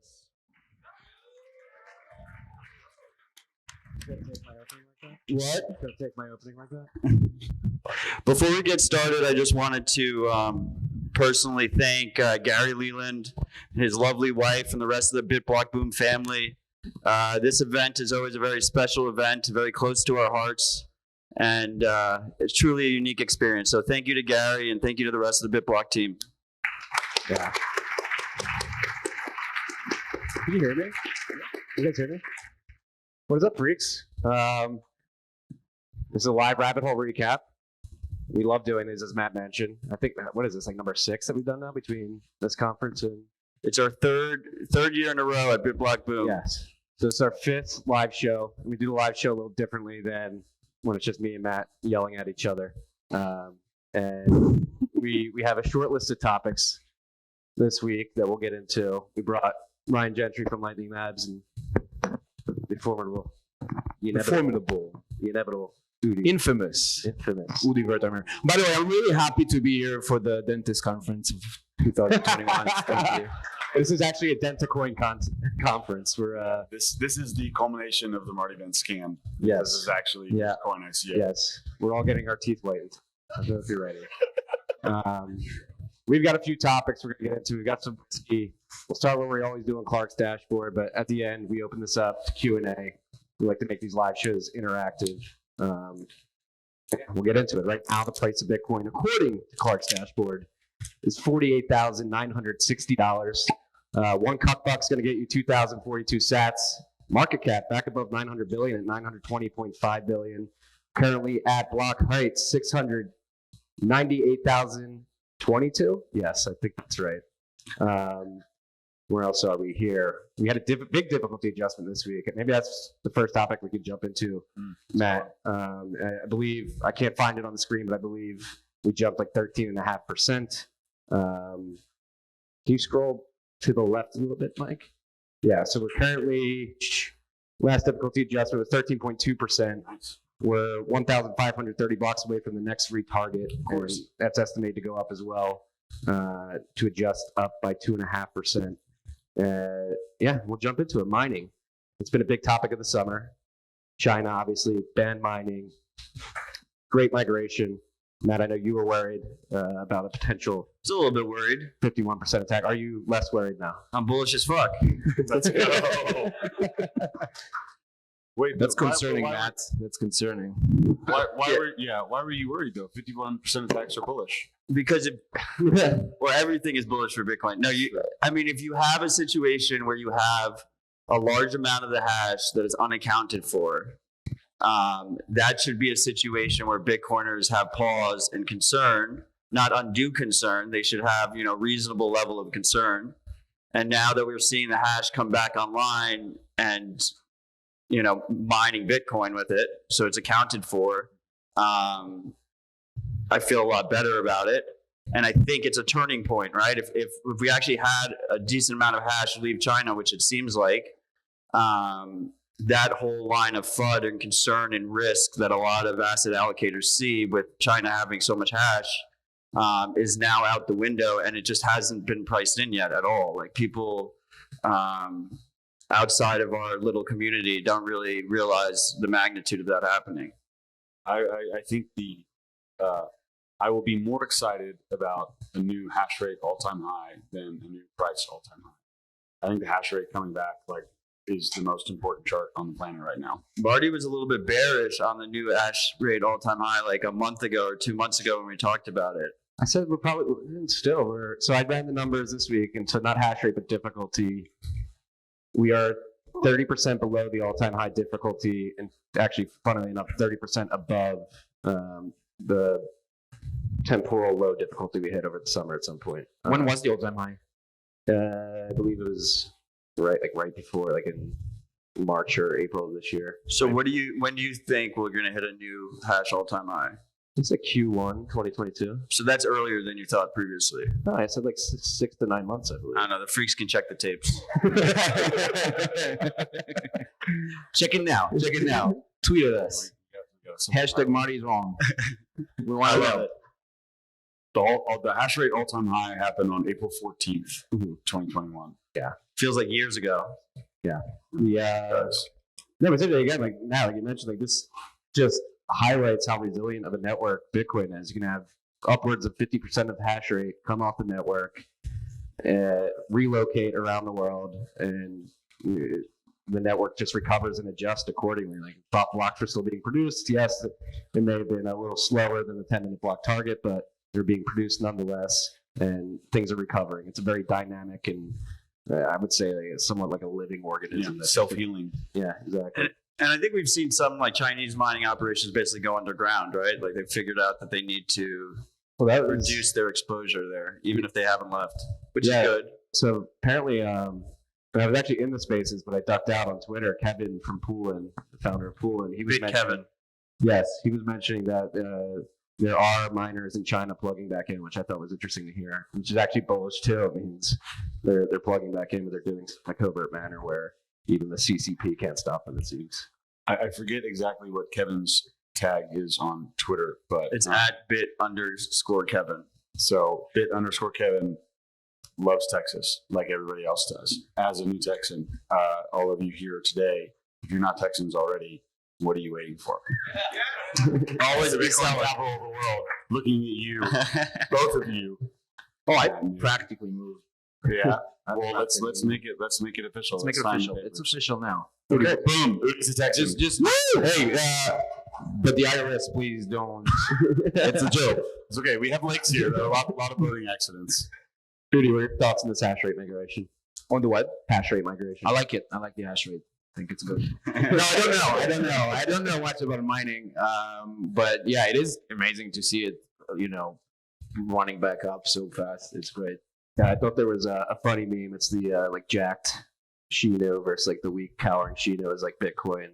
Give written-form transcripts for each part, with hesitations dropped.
this. Gonna take my opening like that? What? Gonna take my opening like that? Before we get started, I just wanted to personally thank Gary Leland, his lovely wife, and the rest of the BitBlockBoom family. This event is always a very special event, very close to our hearts, and it's truly a unique experience. So thank you to Gary, and thank you to the rest of the BitBlock team. Yeah. Can you hear me? You guys hear me? What is up, freaks? This is a live rabbit hole recap. We love doing these, as Matt mentioned. I think, what is this, like number 6 that we've done now between this conference and... It's our third year in a row at BitBlockBoom. Yes. So it's our 5th live show. We do the live show a little differently than when it's just me and Matt yelling at each other. And we have a short list of topics this week that we'll get into. We brought Ryan Gentry from Lightning Labs and the formidable, Infamous. Udi Wertheimer. By the way, I'm really happy to be here for the dentist conference of 2021. Thank you. This is actually a Dentacoin conference. We're This is the culmination of the Marty Bent scam. Yes. This is actually Yeah. coin ICO. Yes, we're all getting our teeth whitened. I don't know if you're ready. We've got a few topics we're gonna get into. We got some whiskey. We'll start where we always do on Clark's dashboard, but at the end we open this up to Q&A. We like to make these live shows interactive. We'll get into it. Right now, the price of Bitcoin, according to Clark's dashboard, is $48,960. One cuck buck's going to get you 2,042 sats. Market cap back above 900 billion at 920.5 billion. Currently at block heights, 698,022. Yes, I think that's right. Where else are we here? We had a big difficulty adjustment this week. Maybe that's the first topic we could jump into, Matt. I believe, I can't find it on the screen, but I believe we jumped like 13.5%. Can you scroll to the left a little bit, Mike? Yeah, so we're currently, last difficulty adjustment was 13.2%. We're 1,530 blocks away from the next retarget. Of course. And that's estimated to go up as well, to adjust up by 2.5%. Yeah, we'll jump into it. Mining. It's been a big topic of the summer. China obviously banned mining. Great migration. Matt, I know you were worried about a potential It's a little bit worried. 51% attack. Are you less worried now? I'm bullish as fuck. Let's go. Wait, That's why- concerning, why- Matt. That's concerning. Why were you worried though? 51% attacks are bullish. Because well, everything is bullish for Bitcoin. No, I mean, if you have a situation where you have a large amount of the hash that is unaccounted for, that should be a situation where Bitcoiners have pause and concern, not undue concern. They should have, reasonable level of concern. And now that we're seeing the hash come back online and, mining Bitcoin with it, so it's accounted for, I feel a lot better about it. And I think it's a turning point, right? If we actually had a decent amount of hash leave China, which it seems like, that whole line of FUD and concern and risk that a lot of asset allocators see with China having so much hash is now out the window, and it just hasn't been priced in yet at all. Like people outside of our little community don't really realize the magnitude of that happening. I think I will be more excited about a new hash rate all-time high than a new price all-time high. I think the hash rate coming back is the most important chart on the planet right now. Marty was a little bit bearish on the new hash rate all-time high like a month ago or 2 months ago when we talked about it. I said so I ran the numbers this week, and so not hash rate, but difficulty. We are 30% below the all-time high difficulty, and actually, funnily enough, 30% above the temporal low difficulty we hit over the summer at some point. When was the all-time high? I believe it was right before, in March or April of this year. So when do you think we're going to hit a new hash all-time high? It's like Q1 2022. So that's earlier than you thought previously. No, I said 6 to 9 months, I believe. I don't know. The freaks can check the tapes. Check it now. Tweet at us. Hashtag Marty's wrong. We want to know. it. the hash rate all-time high happened on April 14th, 2021. Feels like years ago. No, but it's interesting, again, like now, like you mentioned, like this just highlights how resilient of a network Bitcoin is. You can have upwards of 50% of hash rate come off the network, relocate around the world, and the network just recovers and adjusts accordingly. Like thought blocks are still being produced. Yes, it may have been a little slower than the 10-minute block target, but they're being produced nonetheless, and things are recovering. It's a very dynamic and I would say like, somewhat like a living organism. That's self-healing. Yeah, exactly. And I think we've seen some like Chinese mining operations basically go underground, right? Like they've figured out that they need to reduce their exposure there, even if they haven't left, which is good. So apparently, I was actually in the spaces, but I ducked out on Twitter. Kevin from Poolin, the founder of Poolin, he was Kevin. Yes, he was mentioning that there are miners in China plugging back in, which I thought was interesting to hear, which is actually bullish too. It means they're plugging back in, but they're doing it in a covert manner where even the CCP can't stop them, it seems. I forget exactly what Kevin's tag is on Twitter, but it's at @bit_Kevin. So @bit_Kevin loves Texas like everybody else does. As a new Texan, all of you here today, if you're not Texans already, what are you waiting for? Always the be Bitcoin selling. capital of the world, looking at you, both of you. Oh, I practically moved. Yeah. Well, let's make it official. Let's make it official. It's official now. Okay. Boom. It's a Texan. Just hey, but the IRS, please don't. It's a joke. It's okay. We have lakes here. There are a lot of voting accidents. Rudy, what are your thoughts on this hash rate migration? On the what? Hash rate migration. I like it. I like the hash rate. I think it's good. No, I don't know much about mining, but yeah, it is amazing to see it. Running back up so fast. It's great. Yeah, I thought there was a funny meme. It's the like jacked Shino versus like the weak cowering Shino is like Bitcoin.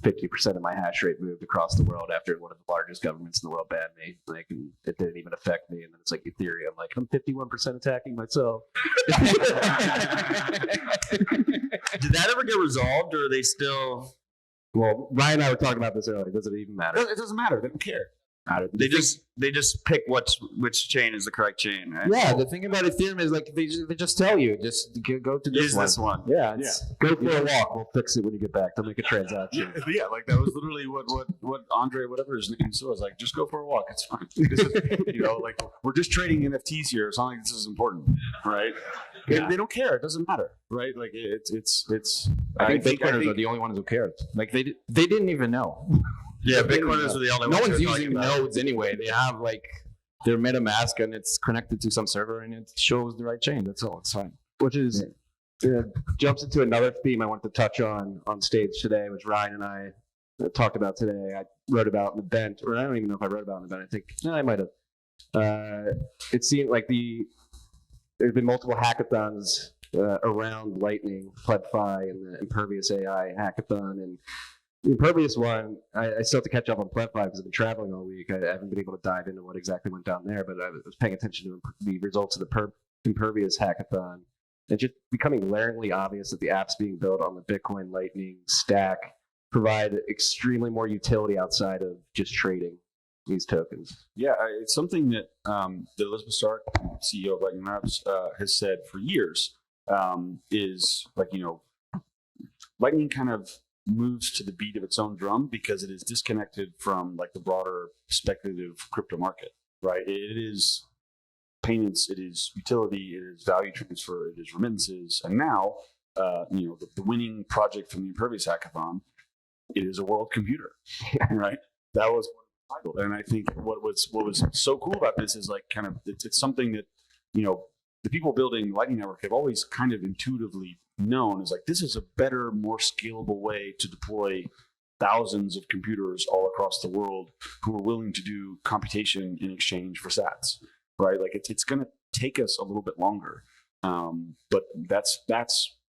50% of my hash rate moved across the world after one of the largest governments in the world banned me. Like, and it didn't even affect me. And then it's like Ethereum. Like, I'm 51% attacking myself. Did that ever get resolved, or are they still? Well, Ryan and I were talking about this earlier. Does it even matter? It doesn't matter. They don't care. They just pick which chain is the correct chain, right? Yeah, the thing about Ethereum is like they just tell you just go to Use this one. Yeah, go for a walk. We'll fix it when you get back. They'll make a transaction. Yeah, like that was literally what Andre, whatever his name was, like, just go for a walk. It's fine. This is, like we're just trading NFTs here. It's not like this is important, right? Yeah. They don't care. It doesn't matter, right? Like it's. I think Bitcoiners are the only ones who cared. Like they didn't even know. Yeah, Bitcoiners are the only ones. No one's who are using talking about nodes anyway. They have like their MetaMask and it's connected to some server and it shows the right chain. That's all. It's fine. Which is jumps into another theme I wanted to touch on stage today, which Ryan and I talked about today. I wrote about in the Bent, or I don't even know if I wrote about in the Bent. I think I might have. It seemed like there's been multiple hackathons around Lightning, PlebFi, and the Impervious AI hackathon, and the Impervious one, I still have to catch up on PlebFi because I've been traveling all week. I haven't been able to dive into what exactly went down there, but I was paying attention to the results of the Impervious hackathon. It's just becoming glaringly obvious that the apps being built on the Bitcoin Lightning stack provide extremely more utility outside of just trading these tokens. Yeah, it's something that Elizabeth Stark, CEO of Lightning Labs, has said for years. Is like Lightning kind of moves to the beat of its own drum because it is disconnected from like the broader speculative crypto market, right? It is payments, it is utility, it is value transfer, it is remittances, and now the winning project from the Impervious Hackathon, it is a world computer, right? That was one of the title, and I think what was so cool about this is like kind of it's something that the people building Lightning Network have always kind of intuitively known as like this is a better, more scalable way to deploy thousands of computers all across the world who are willing to do computation in exchange for sats, right? Like it's going to take us a little bit longer, but that's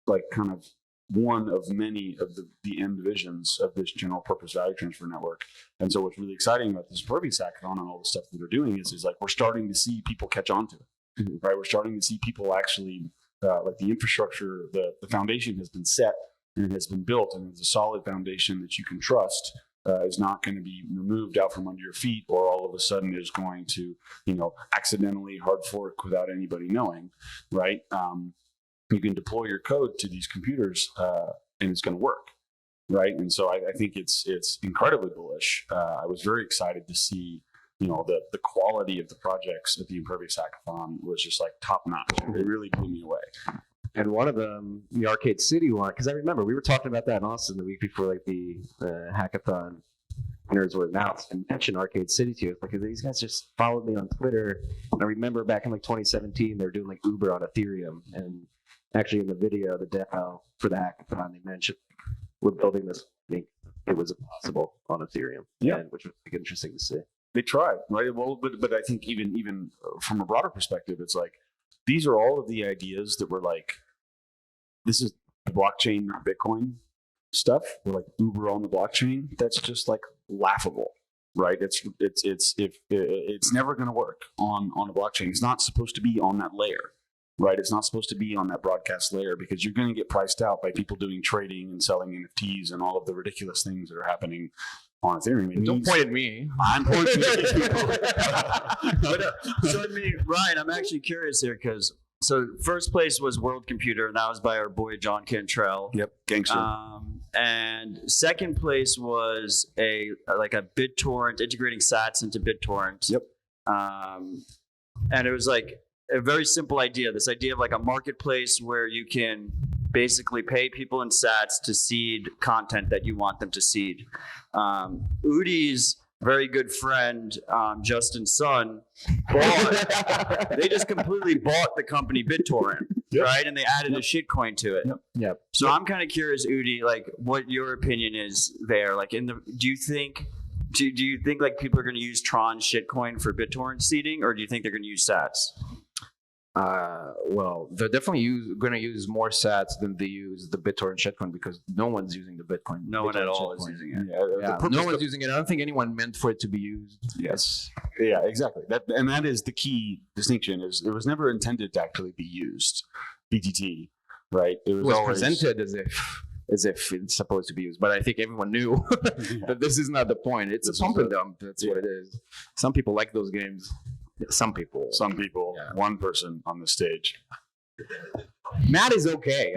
like kind of one of many of the end visions of this general purpose value transfer network. And so what's really exciting about this Impervious Hackathon and all the stuff that they're doing is like we're starting to see people catch on to it. Mm-hmm. Right, we're starting to see people actually like the infrastructure, the foundation has been set and it has been built, and it's a solid foundation that you can trust is not going to be removed out from under your feet, or all of a sudden is going to, accidentally hard fork without anybody knowing, right? You can deploy your code to these computers, and it's going to work, right? And so I think it's incredibly bullish. I was very excited to see, the quality of the projects at the Impervious Hackathon was just like top notch. It really blew me away. And one of them, the Arcade City one, because I remember we were talking about that in Austin the week before, like the hackathon winners were announced, and mentioned Arcade City to us because these guys just followed me on Twitter. And I remember back in like 2017, they were doing like Uber on Ethereum, and actually in the video, the demo for the hackathon, they mentioned we're building this. I think it was impossible on Ethereum, which was like, interesting to see. They tried, right? Well, but I think even from a broader perspective, it's like, these are all of the ideas that were like, this is blockchain, not Bitcoin stuff. We're like Uber on the blockchain. That's just like laughable, right? It's never going to work on a blockchain. It's not supposed to be on that layer, right? It's not supposed to be on that broadcast layer, because you're going to get priced out by people doing trading and selling NFTs and all of the ridiculous things that are happening on Ethereum. Don't point at me. I'm pointing at you. So, Ryan, I'm actually curious here because first place was World Computer, and that was by our boy John Cantrell. Yep, gangster. And second place was a BitTorrent, integrating Sats into BitTorrent. Yep. And it was like a very simple idea. This idea of like a marketplace where you can basically pay people in Sats to seed content that you want them to seed. Udi's very good friend, Justin's son, they just completely bought the company BitTorrent, right? And they added a shitcoin to it. Yep. So I'm kind of curious, Udi, like what your opinion is there. Like do you think like people are going to use Tron shitcoin for BitTorrent seeding, or do you think they're going to use Sats? Well, they're definitely going to use more Sats than they use the BitTorrent shitcoin, because no one's using the Bitcoin. No one at BitTorrent all is shitcoin. using it. No one's using it. I don't think anyone meant for it to be used. Yes. Yeah, exactly. That is the key distinction. Is it was never intended to actually be used. BTT, right? It was always presented as if it's supposed to be used, but I think everyone knew that this is not the point. It's a pump and dump. That's what it is. Some people like those games. Some people. Yeah. One person on the stage. Matt is okay.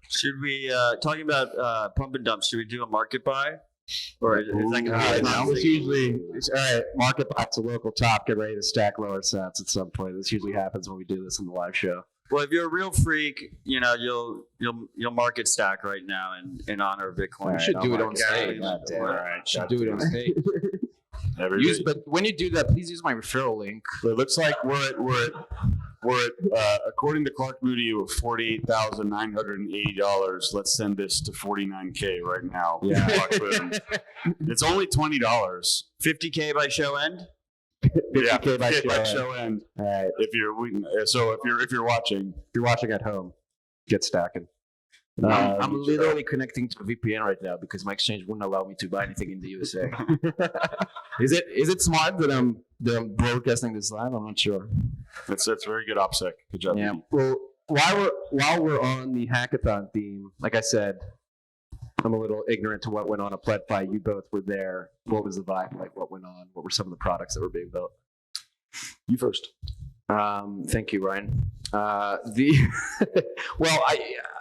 Should we talking about pump and dump? Should we do a market buy, or is that going to be all right. Market buys a local top. Get ready to stack lower sets at some point. This usually happens when we do this in the live show. Well, if you're a real freak, you'll market stack right now in honor of Bitcoin. You should do it on stage. Should do it on stage. But when you do that, please use my referral link. It looks like we're at according to Clark Moody, with $48,980. Let's send this to $49K right now. Yeah. It's only $20. $50K by show end. 50K by show end. All right. If you're watching, If you're watching at home, get stacking. I'm literally connecting to a VPN right now because my exchange wouldn't allow me to buy anything in the USA. Is it smart that I'm broadcasting this live? I'm not sure. That's very good OPSEC. Good job. Yeah. Well, while we're on the hackathon theme, like I said, I'm a little ignorant to what went on at PledFi. You both were there. What was the vibe like? What went on? What were some of the products that were being built? You first. Thank you, Ryan. Well,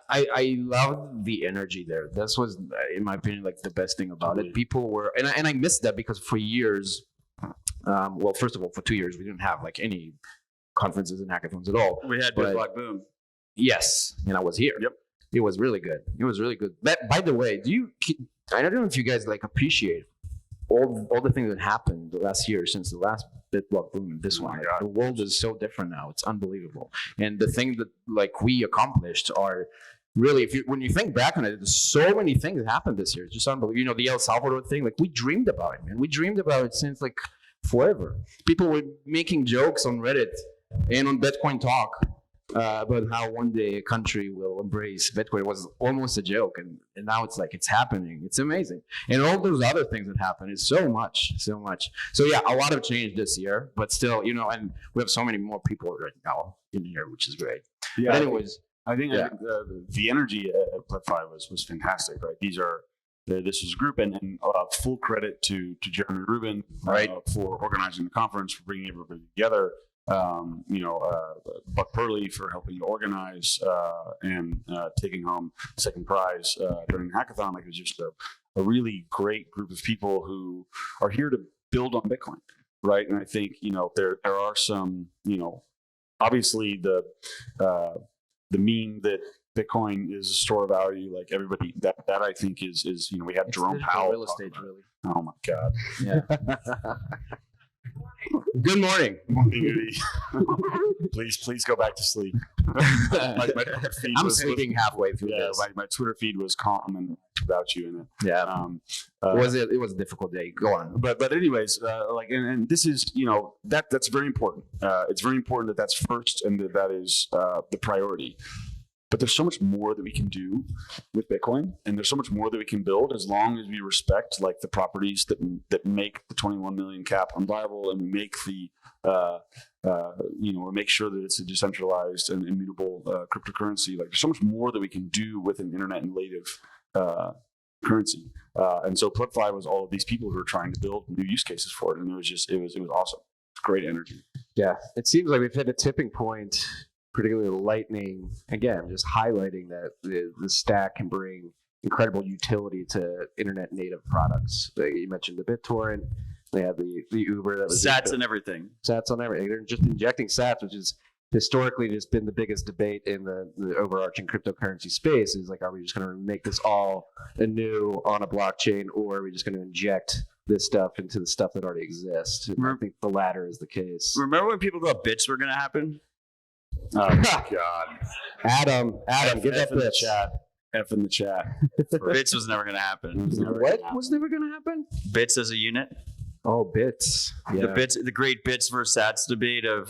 I love the energy there. This was, in my opinion, like the best thing about it. People were, and I missed that because for years, well, first of all, for 2 years, we didn't have like any conferences and hackathons at all. We had BitBlockBoom. Yes, and I was here. Yep. It was really good. By the way, I don't know if you guys like appreciate all the things that happened last year since the last BitBlockBoom and this one. The world is so different now. It's unbelievable. And the thing that like we accomplished are really, when you think back on it, there's so many things that happened this year. It's just unbelievable. The El Salvador thing, like we dreamed about it, man. We dreamed about it since like forever. People were making jokes on Reddit and on Bitcoin Talk about how one day a country will embrace Bitcoin. It was almost a joke, and now it's like it's happening. It's amazing. And all those other things that happen is so much. So yeah, a lot of change this year, but still, and we have so many more people right now in here, which is great. Yeah. But anyways, I think the energy at PlebFi was fantastic, right? This was a group, and full credit to Jeremy Rubin for organizing the conference, for bringing everybody together. Buck Purley for helping to organize and taking home second prize during the hackathon. Like, it was just a really great group of people who are here to build on Bitcoin, right? And I think there are some obviously the meme that Bitcoin is a store of value, like everybody that I think is we have Jerome Powell. Real estate, really. Oh my God. Yeah. Good morning. Please go back to sleep. my Twitter feed I'm was sleeping halfway through this. my Twitter feed was calm and without you in it. Yeah. It was a difficult day. Go on. But anyways, and this is that's very important. It's very important that that's first and that is the priority. But there's so much more that we can do with Bitcoin, and there's so much more that we can build as long as we respect like the properties that make the 21 million cap unviable, and we make we make sure that it's a decentralized and immutable cryptocurrency. Like, there's so much more that we can do with an internet and native currency. And so PlebFi was all of these people who were trying to build new use cases for it, and it was awesome. It's great energy. Yeah, it seems like we've hit a tipping point, particularly Lightning, again, just highlighting that the stack can bring incredible utility to internet native products. You mentioned the BitTorrent. They have the Uber that was Sats and everything. Sats on everything. They're just injecting Sats, which is historically just been the biggest debate in the overarching cryptocurrency space. Is like, are we just going to make this all anew on a blockchain, or are we just going to inject this stuff into the stuff that already exists? I think the latter is the case. Remember when people thought bits were going to happen? Oh my God. Adam, get that in the chat. F in the chat. Bits was never going to happen. Was never going to happen? Bits as a unit. Oh, bits. Yeah. The great bits versus sats debate of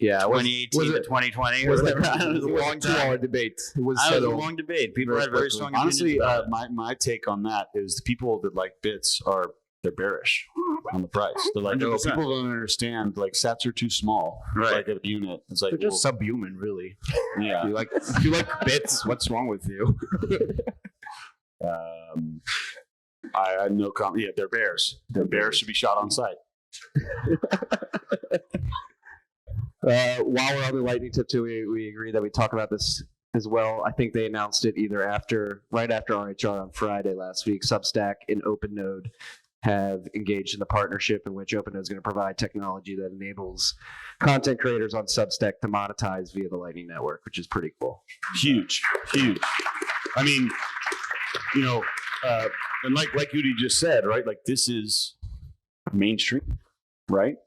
2018 to 2020. It was or like whatever. it was a long 2-hour debate. It was That was a settled. long debate. People had very strong Honestly, opinions about it. my take on that is the people that like bits they're bearish on the price. They're like, 100%. people don't understand. Like, sats are too small, Right. like a unit. It's like, They're just subhuman, really. yeah. If you like bits, what's wrong with you? I had no comment. Yeah, they're bears. Bears should be shot on sight. While we're on the lightning tip too, we agree that we talk about this as well. I think they announced it right after RHR on Friday last week. Substack and OpenNode have engaged in the partnership in which OpenNode is going to provide technology that enables content creators on Substack to monetize via the Lightning Network, which is pretty cool. Huge. I mean, and like Udi just said, right? Like, this is mainstream, right?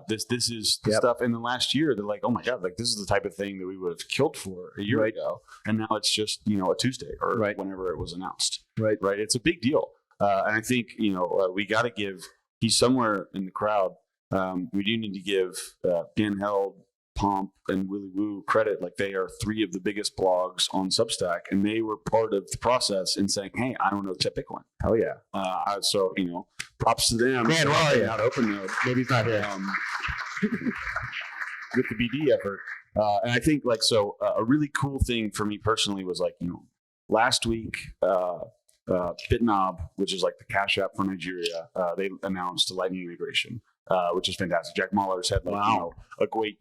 This is the stuff in the last year that, like, oh my God, like, this is the type of thing that we would have killed for a year ago, and now it's just a Tuesday or whenever it was announced. Right. It's a big deal, and I think we got to give. He's somewhere in the crowd. We do need to give Dan Held, Pomp, and Willy Woo credit. Like, they are 3 of the biggest blogs on Substack, and they were part of the process in saying, "Hey, I don't know Tip Bitcoin." Hell yeah! So props to them. Man, where are you? Not OpenNode. Maybe he's not here. With the BD effort, and I think a really cool thing for me personally was last week. Bitnob, which is like the Cash App for Nigeria, they announced a Lightning integration, which is fantastic. Jack Mahler's had a great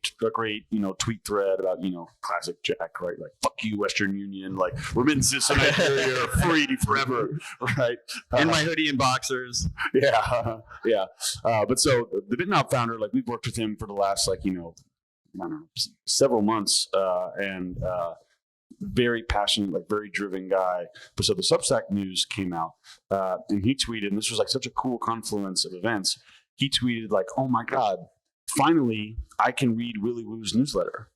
tweet thread about classic Jack, right? Like, fuck you, Western Union, like, remittances to Nigeria are free forever, right? In my hoodie and boxers. Yeah. But so the Bitnob founder, like, we've worked with him for the last I don't know, several months, and very passionate, like, very driven guy. But so the Substack news came out, and he tweeted, and this was like such a cool confluence of events. He tweeted like, "Oh my God, finally I can read Willy Woo's newsletter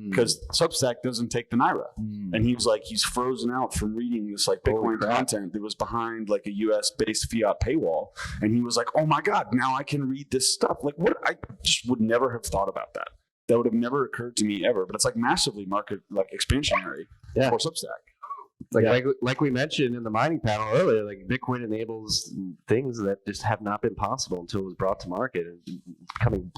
because Substack doesn't take the Naira." And he was like, he's frozen out from reading this like Bitcoin content that was behind like a US based fiat paywall. And he was like, "Oh my God, now I can read this stuff." Like, what? I just would never have thought about that. That would have never occurred to me ever. But it's like massively market like expansionary for Substack. Like we mentioned in the mining panel earlier, like Bitcoin enables things that just have not been possible until it was brought to market, and it's becoming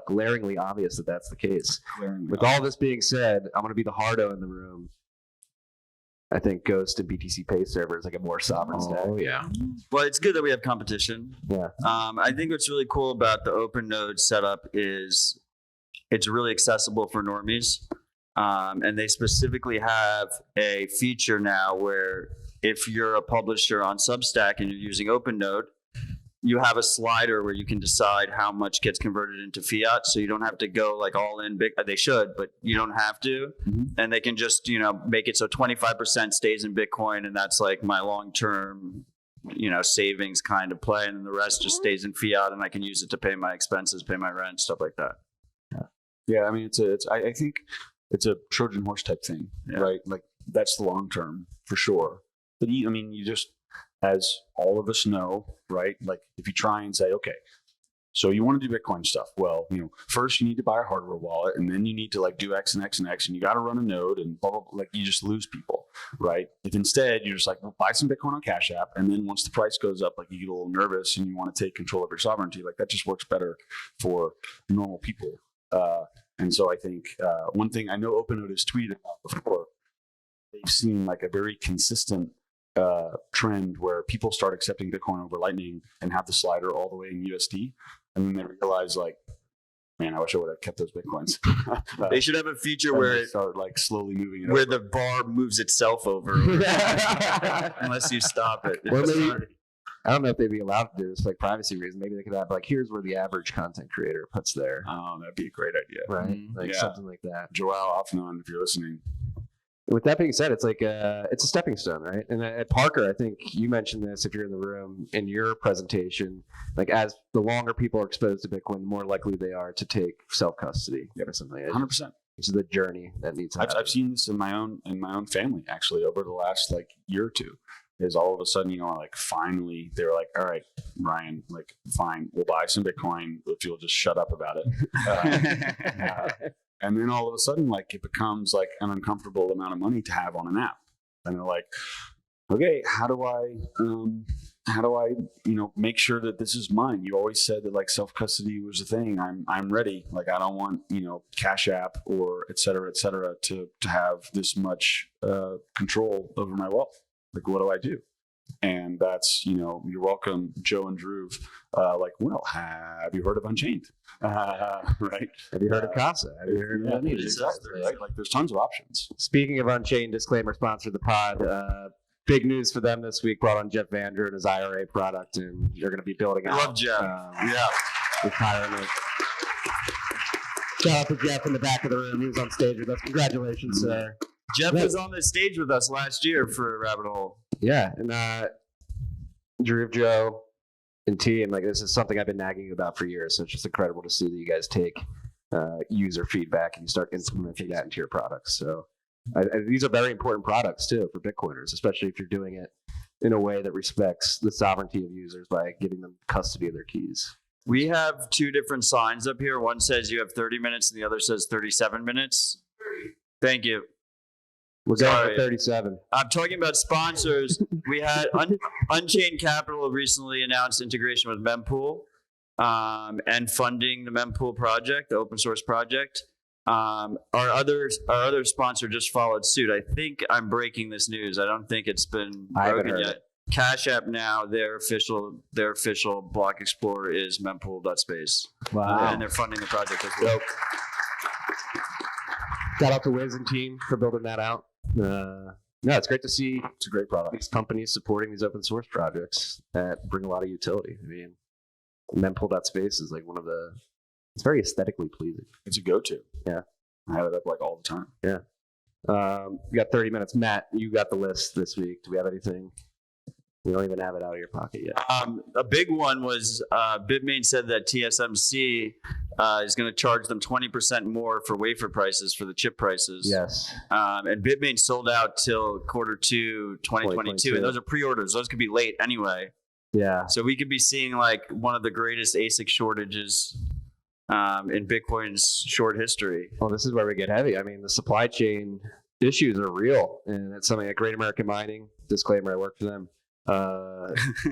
glaringly obvious that that's the case. With all this being said, I'm going to be the hardo in the room. I think Ghost and BTC Pay server is like a more sovereign stack. Oh yeah. Well, it's good that we have competition. Yeah. I think what's really cool about the open node setup is it's really accessible for normies. And they specifically have a feature now where if you're a publisher on Substack and you're using OpenNode, you have a slider where you can decide how much gets converted into fiat. So you don't have to go like all in big. They should, but you don't have to. Mm-hmm. And they can just, make it so 25% stays in Bitcoin. And that's like my long-term, savings kind of play. And then the rest just stays in fiat, and I can use it to pay my expenses, pay my rent, stuff like that. Yeah. I mean, I think it's a Trojan horse type thing, right? Like that's the long term for sure. But you just, as all of us know, right? Like if you try and say, okay, so you want to do Bitcoin stuff. Well, first you need to buy a hardware wallet, and then you need to like do X and X and X, and you got to run a node and blah, blah, blah. Like you just lose people, right? If instead you're just like, well, buy some Bitcoin on Cash App, and then once the price goes up, like you get a little nervous and you want to take control of your sovereignty, like that just works better for normal people. And so I think one thing I know OpenNode has tweeted about before, they've seen like a very consistent trend where people start accepting Bitcoin over Lightning and have the slider all the way in USD. And then they realize like, man, I wish I would have kept those Bitcoins. They should have a feature where it start like slowly moving it where over. the bar moves itself over unless you stop it. Or maybe, I don't know if they'd be allowed to do this, like privacy reasons. Maybe they could have like, here's where the average content creator puts their, Oh, that'd be a great idea. right? Like Yeah. something like that. Joel Offnon, if you're listening. With that being said, it's like it's a stepping stone, right? And at Parker, I think you mentioned this if you're in the room in your presentation, like as the longer people are exposed to Bitcoin, the more likely they are to take self-custody or something. 100%. It's the journey that needs to happen. I've seen this in my own family actually over the last like year or two. Is all of a sudden, like finally they were like, all right, Ryan, like fine, we'll buy some Bitcoin if you'll just shut up about it. And then all of a sudden, like it becomes like an uncomfortable amount of money to have on an app. And they're like, okay, how do I, make sure that this is mine? You always said that like self-custody was a thing. I'm ready. Like, I don't want, Cash App or et cetera, to have this much control over my wealth. Like, what do I do? And that's, you're welcome, Joe and Drew. Like, well, have you heard of Unchained? Right? Have you heard of Casa? Have you heard of any of these? Exactly. Right? Like, there's tons of options. Speaking of Unchained, disclaimer, sponsored the pod. Big news for them this week. Brought on Jeff Vander and his IRA product, and they're going to be building I out. love Jeff. Retirement. Shout out to Jeff in the back of the room. He was on stage with us. Congratulations, sir. Jeff was on the stage with us last year for Rabbit Hole. Yeah, and Drew, Joe, and T, and like this is something I've been nagging about for years. So it's just incredible to see that you guys take user feedback and you start implementing that into your products. So these are very important products too for Bitcoiners, especially if you're doing it in a way that respects the sovereignty of users by giving them custody of their keys. We have two different signs up here. One says you have 30 minutes and the other says 37 minutes. Thank you. We're going Sorry. for 37. I'm talking about sponsors. We had Unchained Capital recently announced integration with Mempool and funding the Mempool project, the open source project. Our other sponsor just followed suit. I think I'm breaking this news. I don't think it's been broken yet. Cash App now, their official block explorer is mempool.space. Wow. And they're funding the project as well. Shout out to Wiz and team for building that out. No, it's great to see It's a great product. these companies supporting these open source projects that bring a lot of utility. I mean, mempool.space is like it's very aesthetically pleasing. It's a go-to. Yeah. I have it up like all the time. We got 30 minutes. Matt, you got the list this week. Do we have anything? We don't even have it out of your pocket yet. A big one was Bitmain said that TSMC is going to charge them 20% more for wafer prices for the chip prices. Yes. And Bitmain sold out till Q2 2022. And those are pre-orders. Those could be late anyway. Yeah. So we could be seeing like one of the greatest ASIC shortages in Bitcoin's short history. Well, this is where we get heavy. I mean, the supply chain issues are real, and it's something like Great American Mining. Disclaimer: I work for them.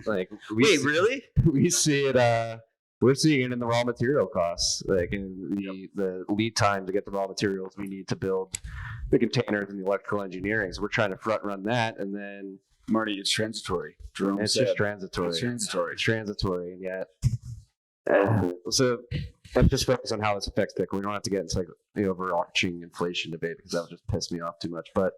Like Wait, really? we see it. We're seeing it in the raw material costs, like in the lead time to get the raw materials we need to build the containers and the electrical engineering. So we're trying to front run that, and then Marty, it's transitory. Jerome it's said. just transitory. It's transitory. It's transitory, and yet. So I'm just focused on how this affects Bitcoin. We don't have to get into like the overarching inflation debate because that would just piss me off too much. But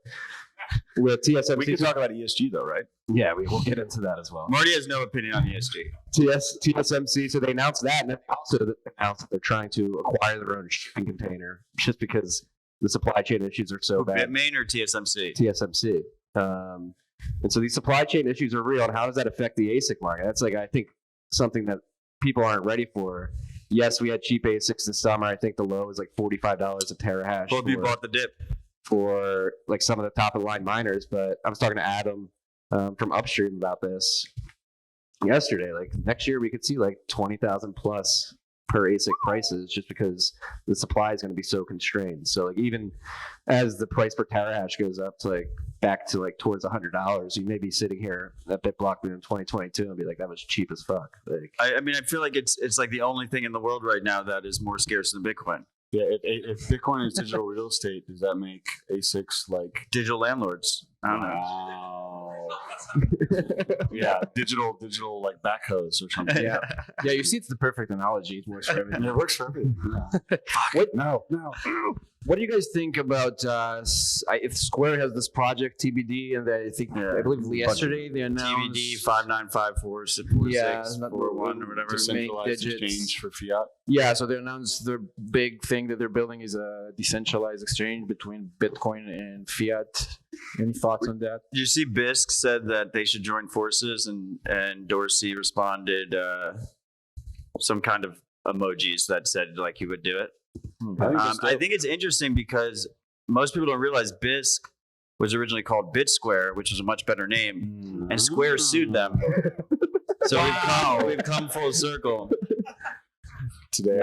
with TSMC, We can talk about ESG though, right? yeah, we will get into that as well. Marty has no opinion on ESG. TSMC, so they announced that, and then also announced that they're trying to acquire their own shipping container just because the supply chain issues are so bad. Bitmain or TSMC? TSMC. And so these supply chain issues are real, and how does that affect the ASIC market? That's like, I think, something that people aren't ready for. Yes, we had cheap ASICs this summer. I think the low is like $45 a terahash. Both of you bought the dip. For like some of the top of the line miners, but I was talking to Adam from Upstream about this yesterday. Like next year, we could see like 20,000 plus per ASIC prices just because the supply is going to be so constrained. So like even as the price per terahash goes up to like back to like towards $100, you may be sitting here at BitBlockBoom in 2022 and be like, that was cheap as fuck. Like I mean, I feel like it's like the only thing in the world right now that is more scarce than Bitcoin. Yeah. If Bitcoin is digital real estate, does that make ASICs like Digital landlords. I don't know. wow? Yeah, digital like backhoes or something. yeah, yeah. You see, it's the perfect analogy. It works for everything. It works for everything. Yeah. What? No. What do you guys think about if Square has this project TBD, and I believe yesterday they announced TBD 595446 Yeah, 41 or whatever. Decentralized digits. exchange for fiat. Yeah, so they announced their big thing that they're building is a decentralized exchange between Bitcoin and fiat. Any thoughts on that? You see, Bisq said that they should join forces, and Dorsey responded some kind of emojis that said like he would do it. I think it's interesting because most people don't realize Bisq was originally called BitSquare, which is a much better name, and Square sued them. So we've come full circle. Today.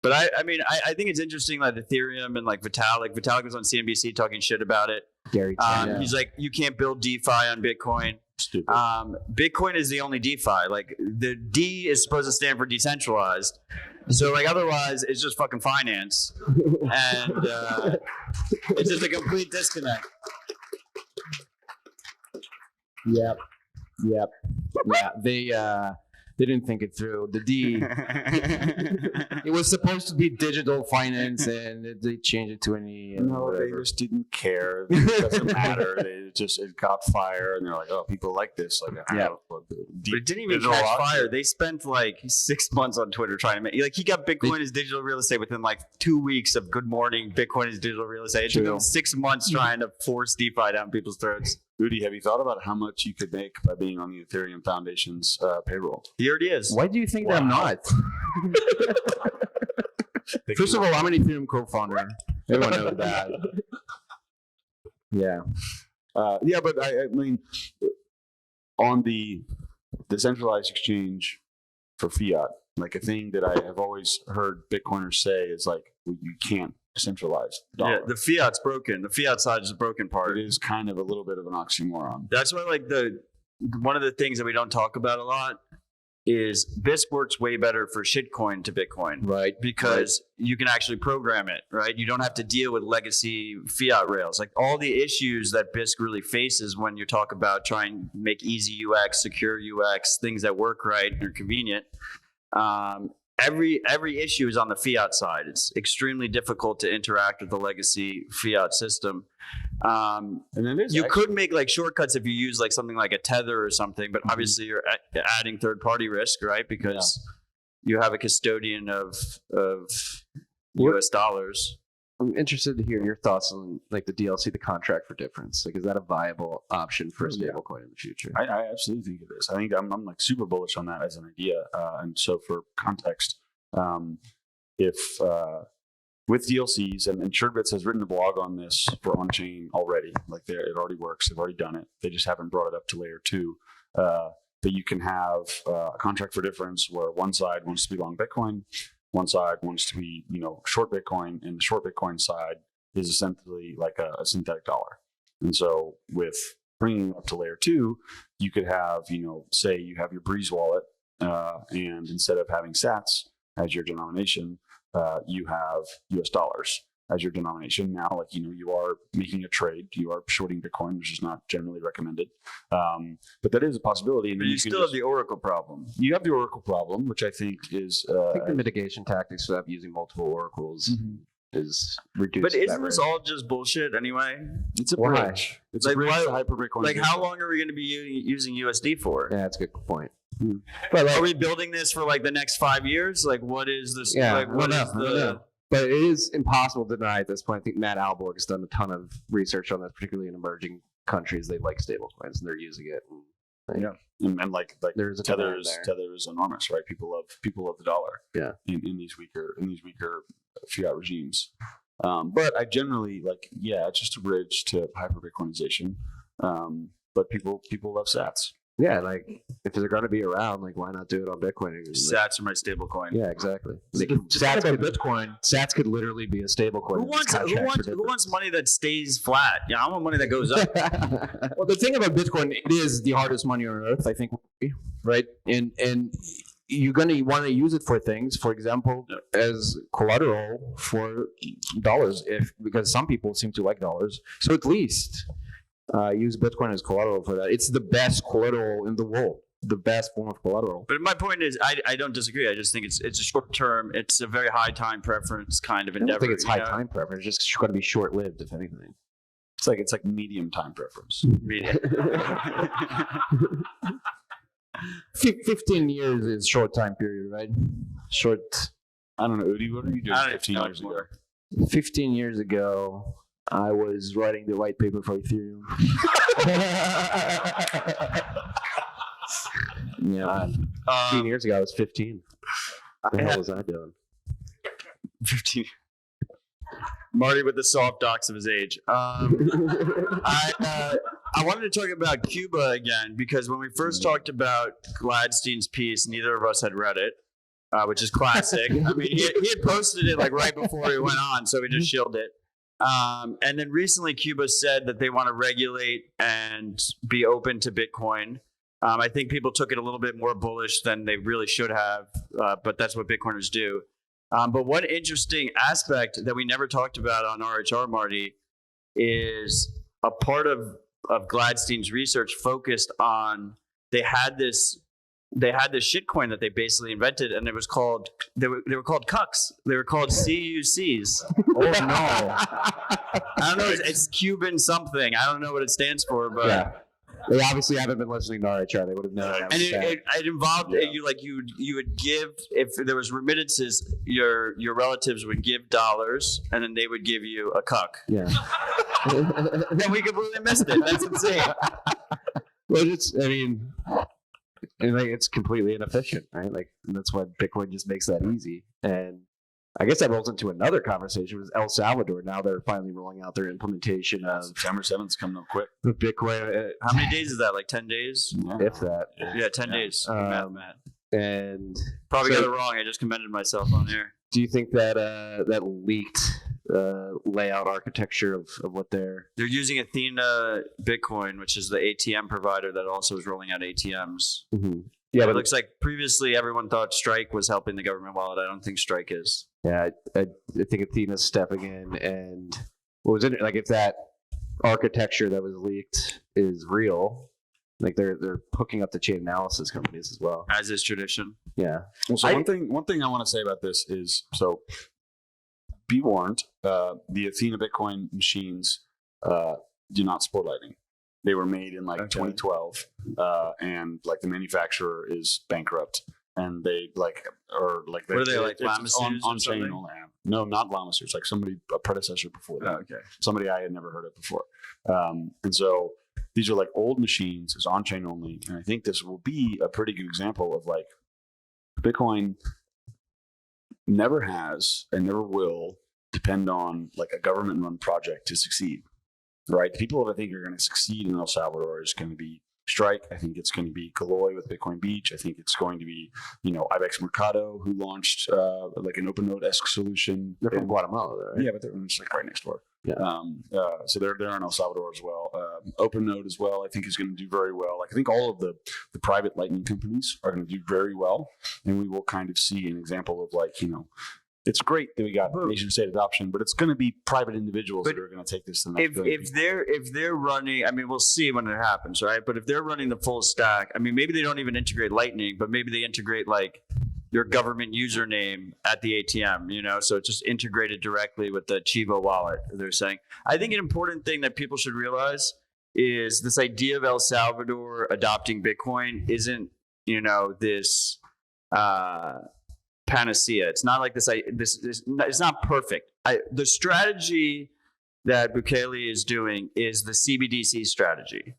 But I mean, I think it's interesting that Ethereum and like Vitalik was on CNBC talking shit about it. Gary. He's like, you can't build DeFi on Bitcoin. Stupid. Bitcoin is the only DeFi. Like the D is supposed to stand for decentralized. So like otherwise it's just fucking finance. And it's just a complete disconnect. Yep. Yeah, they didn't think it through. The D, it was supposed to be digital finance, and they changed it to any. No, they just didn't care. It doesn't matter. It got fire, and they're like, "Oh, people like this." Like, But it didn't even catch fire. They spent like 6 months on Twitter trying to make he got Bitcoin as digital real estate within like 2 weeks of Good Morning Bitcoin as digital real estate. It took them 6 months trying to force DeFi down people's throats. Rudy, have you thought about how much you could make by being on the Ethereum Foundation's payroll? He already is. Why do you think that I'm not? First of all, I'm an Ethereum co-founder. Everyone knows that. Yeah. Yeah, but I mean, on the decentralized exchange for fiat, like a thing that I have always heard Bitcoiners say is like, well, you can't decentralize the dollar. Yeah, the fiat's broken. The fiat side is the broken part. It is kind of a little bit of an oxymoron. That's why like one of the things that we don't talk about a lot is Bisq works way better for shitcoin to Bitcoin. Right. Because you can actually program it, right? You don't have to deal with legacy fiat rails. Like all the issues that Bisq really faces when you talk about trying to make easy UX, secure UX, things that work right and are convenient. Every issue is on the fiat side. It's extremely difficult to interact with the legacy fiat system. And it is. You could make like shortcuts if you use like something like a Tether or something, but obviously you're adding third-party risk, right? Because you have a custodian of US dollars. I'm interested to hear your thoughts on like the DLC, the contract for difference. Like, is that a viable option for a stablecoin in the future? I absolutely think it is. I think I'm like super bullish on that as an idea. And so for context, if with DLCs, and Surebits has written a blog on this for on-chain already. Like it already works. They've already done it. They just haven't brought it up to layer 2. That you can have a contract for difference where one side wants to be long Bitcoin, one side wants to be short Bitcoin, and the short Bitcoin side is essentially like a synthetic dollar. And so with bringing up to layer 2, you could have, say you have your Breeze wallet, and instead of having sats as your denomination, you have US dollars as your denomination. Now, like, you are making a trade, you are shorting Bitcoin, which is not generally recommended. But that is a possibility. And But you still have the Oracle problem. You have the Oracle problem, which I think is, I think the mitigation tactics of using multiple oracles is reduced. But that isn't this risk. all just bullshit anyway? it's a Why? bridge. It's Like, a bridge why- to hyper Bitcoin. Like, how long are we going to be using USD for? Yeah, that's a good point. Are we building this for like the next 5 years? Like, what is this? Yeah, like, what is the? But it is impossible to deny at this point. I think Matt Alborg has done a ton of research on this, particularly in emerging countries. They like stablecoins and they're using it. And, And like there is a Tether demand is there. Tether is enormous, right? People love the dollar. Yeah. In these weaker fiat regimes. But I generally it's just a bridge to hyper Bitcoinization. But people love sats. Yeah, like if they're going to be around, like why not do it on Bitcoin? Sats are my stable coin. Yeah, exactly. Sats could Bitcoin. Sats could literally be a stable coin. Who wants money that stays flat? Yeah, I want money that goes up. Well, the thing about Bitcoin, it is the hardest money on earth, I think, right? And you're going to want to use it for things, for example, as collateral for dollars, because some people seem to like dollars. So at least use Bitcoin as collateral for that. It's the best collateral in the world, the best form of collateral. But my point is, I don't disagree. I just think it's a short term. It's a very high time preference kind of I endeavor. don't think it's high you know? time preference. It's just going to be short lived, if anything. It's like medium time preference. 15 years is short time period, right? Short. I don't know, Udi, what are you doing I don't 15 know years ago? anymore. 15 years ago, I was writing the white paper for Ethereum. Yeah. 15 years ago, I was 15. What the hell was I doing? 15. Marty with the soft docs of his age. I wanted to talk about Cuba again because when we first talked about Gladstein's piece, neither of us had read it, which is classic. I mean, he had posted it like right before he went on, so we just shielded it. And then recently, Cuba said that they want to regulate and be open to Bitcoin. I think people took it a little bit more bullish than they really should have, but that's what Bitcoiners do. But one interesting aspect that we never talked about on RHR, Marty, is a part of Gladstein's research focused on they had this shitcoin that they basically invented, and it was called they were called cucks. They were called CUCs. Oh, no. I don't know. It's Cuban something. I don't know what it stands for, but. Yeah. They obviously haven't been listening to RHR. They would have known. And it involved you would give, if there was remittances, your relatives would give dollars and then they would give you a cuck. Yeah. And we completely missed it. That's insane. Well, it's completely inefficient, right? Like that's why Bitcoin just makes that easy. And I guess that rolls into another conversation with El Salvador. Now they're finally rolling out their implementation of September 7th coming up quick. the Bitcoin. How many days is that? Like 10 days? If that. Yeah, 10 days. Matt. And Probably so- got it wrong. I just commended myself on air. do you think that that leaked layout architecture of what they're They're using Athena Bitcoin, which is the ATM provider that also is rolling out ATMs. Yeah, It but looks like previously everyone thought Strike was helping the government wallet. I don't think Strike is. yeah, I think Athena's stepping in, and what was it like if that architecture that was leaked is real? Like they're hooking up the chain analysis companies as well. As is tradition. Yeah, Well, so one thing I want to say about this is, so be warned, the Athena Bitcoin machines do not support Lightning. They were made in 2012, and like the manufacturer is bankrupt, and they What are they, like, Lamasu's or on chain something? only. No, not Lamasu's. Like a predecessor before that. Okay. Somebody I had never heard of before. And so these are like old machines, it's on chain only. And I think this will be a pretty good example of like Bitcoin never has and never will depend on like a government run project to succeed, right? The people that I think are going to succeed in El Salvador is going to be Strike. I think it's going to be Galoy with Bitcoin Beach. I think it's going to be, Ibex Mercado, who launched like an OpenNode-esque solution. they're from Guatemala, though, right? Yeah, but they're just like right next door. Yeah. So they're in El Salvador as well. OpenNode as well, I think, is going to do very well. Like, I think all of the private Lightning companies are going to do very well, and we will kind of see an example of, like, it's great that we got nation state adoption, but it's going to be private individuals that are going to take this to the next level. If they're running, I mean, we'll see when it happens, right? But if they're running the full stack, I mean, maybe they don't even integrate Lightning, but maybe they integrate like your government username at the ATM, so it's just integrated directly with the Chivo wallet, they're saying. I think an important thing that people should realize is this idea of El Salvador adopting Bitcoin isn't, this panacea. It's not like this. It's not perfect. The strategy that Bukele is doing is the CBDC strategy,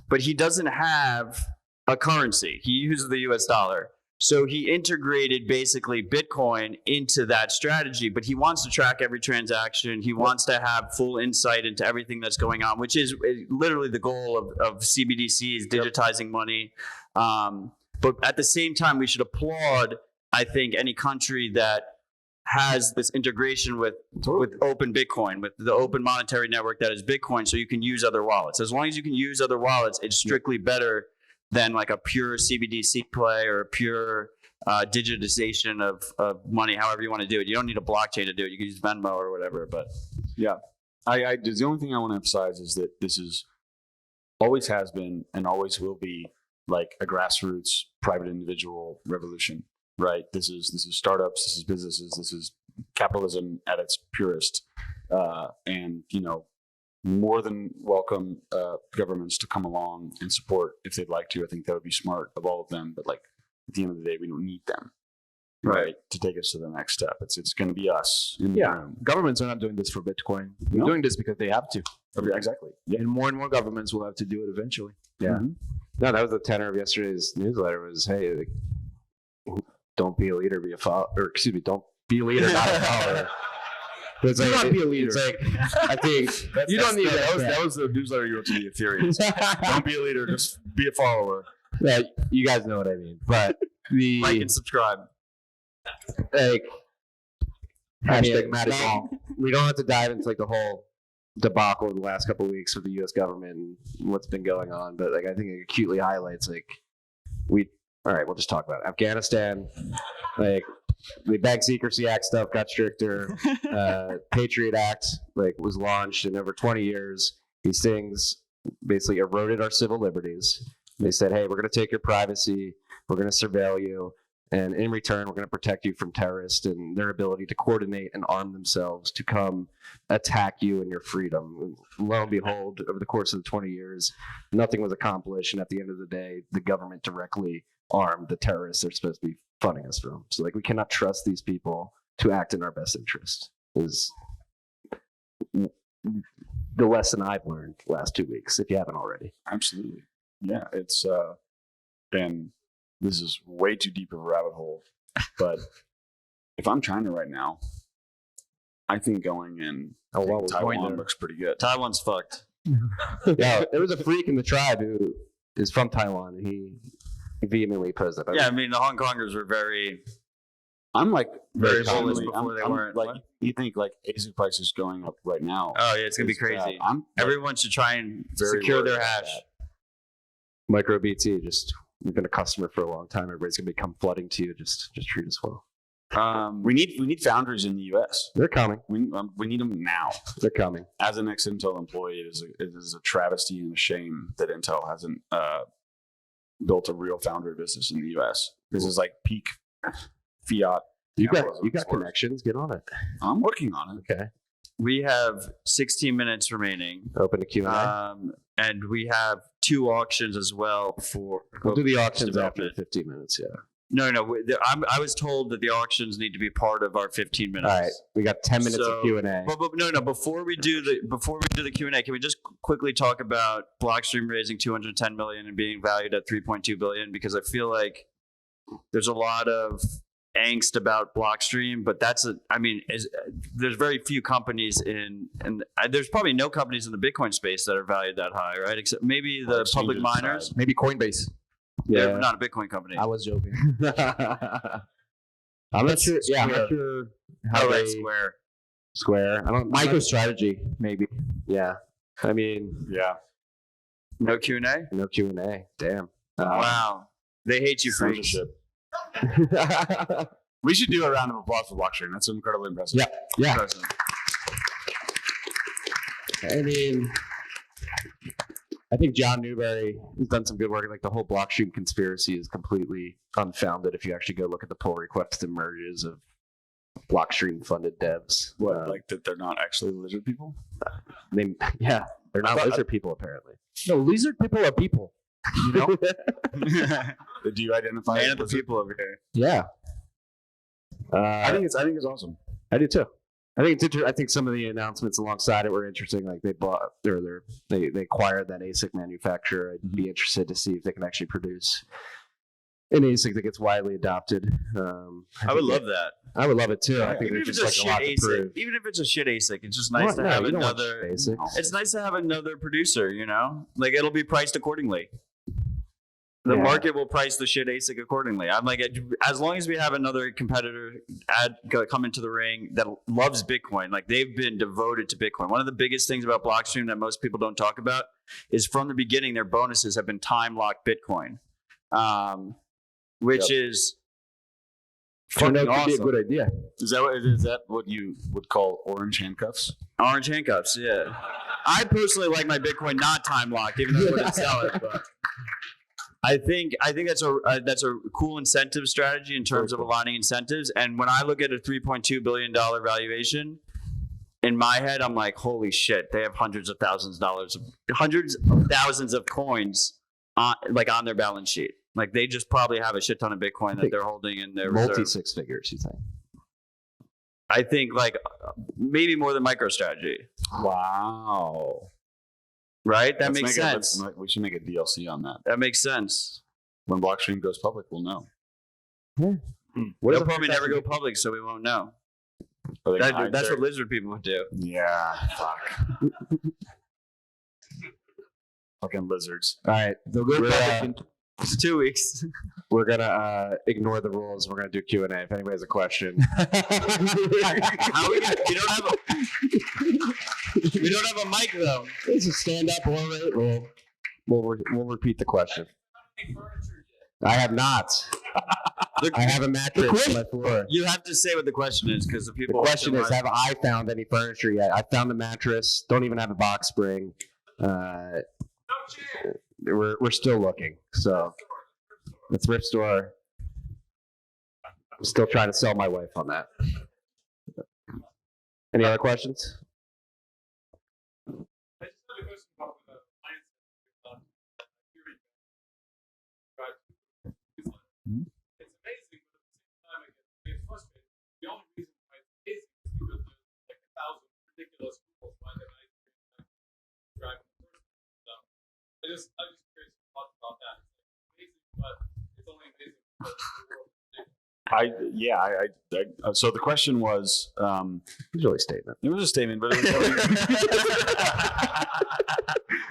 but he doesn't have a currency. He uses the US dollar. So he integrated basically Bitcoin into that strategy, but he wants to track every transaction. He wants to have full insight into everything that's going on, which is literally the goal of CBDC, is digitizing money. But at the same time, we should applaud, I think, any country that has this integration with open Bitcoin, with the open monetary network that is Bitcoin, so you can use other wallets. As long as you can use other wallets, it's strictly better than like a pure CBDC play or a pure digitization of money, however you want to do it. You don't need a blockchain to do it. You can use Venmo or whatever. But yeah, the only thing I want to emphasize is that this is always has been and always will be like a grassroots private individual revolution, right? This is startups, this is businesses, this is capitalism at its purest, and more than welcome governments to come along and support if they'd like to. I think that would be smart of all of them. But like at the end of the day, we don't need them, right, to take us to the next step. It's going to be us. In the room. Governments are not doing this for Bitcoin. They're doing this because they have to. Exactly. Yeah. And more governments will have to do it eventually. Yeah. Mm-hmm. No, that was the tenor of yesterday's newsletter. Was, hey, like, don't be a leader, be a follower. Or excuse me, don't be a leader, not a follower. It's like, not be a leader. It's like, I think you don't need that. That was the newsletter you wrote to the Ethereans. Don't be a leader, just be a follower. Yeah, you guys know what I mean. But the like and subscribe. Like hashtag Matty Ball. We don't have to dive into like the whole debacle of the last couple of weeks with the U.S. government and what's been going on, but like I think it acutely highlights like all right, we'll just talk about it. Afghanistan, like the Bank Secrecy Act stuff got stricter. Patriot Act was launched in over 20 years. These things basically eroded our civil liberties. They said, hey, we're going to take your privacy, we're going to surveil you, and in return, we're going to protect you from terrorists and their ability to coordinate and arm themselves to come attack you and your freedom. And lo and behold, over the course of the 20 years, nothing was accomplished. And at the end of the day, the government directly armed the terrorists they're supposed to be funding us from. So we cannot trust these people to act in our best interest is the lesson I've learned the last 2 weeks, if you haven't already. Absolutely. Yeah, it's and this is way too deep of a rabbit hole, but if I'm China right now, I think going in Taiwan looks pretty good. Taiwan's fucked. Yeah, there was a freak in the tribe who is from Taiwan, and he vehemently opposed that. Yeah, I mean the Hong Kongers were very. I'm like very bullish before they weren't. Like, you think like ASIC prices going up right now? Oh yeah, it's gonna be crazy. Everyone should try and secure their hash. MicroBT, we've been a customer for a long time. Everybody's gonna become flooding to you. Just treat us well. We need founders in the U.S. They're coming. We need them now. They're coming. As an ex-Intel employee, it is a travesty and a shame that Intel hasn't built a real foundry business in the U.S. This is like peak fiat. You got connections. Get on it. I'm working on it. Okay. We have 16 minutes remaining. Open to Q&A. And we have 2 auctions as well We'll do the auctions after 15 minutes. Yeah. No. I was told that the auctions need to be part of our 15 minutes. All right. We got 10 minutes of Q&A. But no. Before we do the Q&A, can we just quickly talk about Blockstream raising $210 million and being valued at $3.2 billion? Because I feel like there's a lot of angst about Blockstream, but there's very few companies and there's probably no companies in the Bitcoin space that are valued that high, right? Except maybe the public miners. Maybe Coinbase. Yeah, they're not a Bitcoin company. I was joking. I'm not sure. Yeah, I'm not sure how Square. Square. I don't. MicroStrategy, maybe. Yeah. I mean, Yeah. No Q&A? no Q&A. Damn. Wow. They hate you, freaks. Censorship. We should do a round of applause for Blockstream. That's incredibly impressive. Yeah. Yeah. Impressive. I mean, I think John Newberry has done some good work. Like the whole Blockstream conspiracy is completely unfounded if you actually go look at the pull requests and merges of Blockstream funded devs. What, like that they're not actually lizard people? Yeah, they're not thought- lizard people apparently. No, lizard people are people. You know? Do you identify Man as of the lizard? people over here. Yeah. I think it's awesome. I do too. I think it's I think some of the announcements alongside it were interesting. Like they bought or they acquired that ASIC manufacturer. I'd be interested to see if they can actually produce an ASIC that gets widely adopted. I would love that. I would love it too. I think Even if there's it's just a like a shit lot to ASIC, prove. even if it's a shit ASIC, it's just nice to No, have you don't want another. shit ASICs. It's nice to have another producer. You know, like it'll be priced accordingly. The Yeah. market will price the shit ASIC accordingly. I'm like, as long as we have another competitor come into the ring that loves Bitcoin, like they've been devoted to Bitcoin. One of the biggest things about Blockstream that most people don't talk about is from the beginning, their bonuses have been time locked Bitcoin, which is Turned fucking out to be a awesome. good idea. Is that what you would call orange handcuffs? Orange handcuffs, yeah. I personally like my Bitcoin not time locked, even though I wouldn't sell it. But I think that's a cool incentive strategy in terms of aligning incentives. And when I look at a $3.2 billion valuation, in my head, I'm like, holy shit, they have hundreds of thousands of coins on their balance sheet. Like they just probably have a shit ton of Bitcoin that they're holding in their Multi reserve. six figures, you think? I think like maybe more than MicroStrategy, Wow. right? That Let's makes make sense. we should make a DLC on that. That makes sense. When Blockstream goes public, we'll know. What They'll is a probably never fantastic- go public, so we won't know. Are they gonna hide That's their- what lizard people would do. Yeah. Fuck. Fucking lizards. All right, It's 2 weeks. we're gonna ignore the rules. We're gonna do Q&A. If anybody has a question, How we don't have a mic though. it's a stand up or we'll repeat the question. I have not. I have a mattress on my floor. You have to say what the question is because the The people. question is, have I found any furniture yet? I found a mattress. Don't even have a box spring. We're still looking. So the thrift store. I'm still trying to sell my wife on that. Any other questions? It's amazing, but at the same time, it gets frustrating. The only reason why it's amazing is because there's like 1,000 ridiculous rules why they're not driving the first so I'm just curious to talk about that. It's amazing, but it's only amazing because the world is ridiculous. So the question was, Usually statement. it was a statement, but it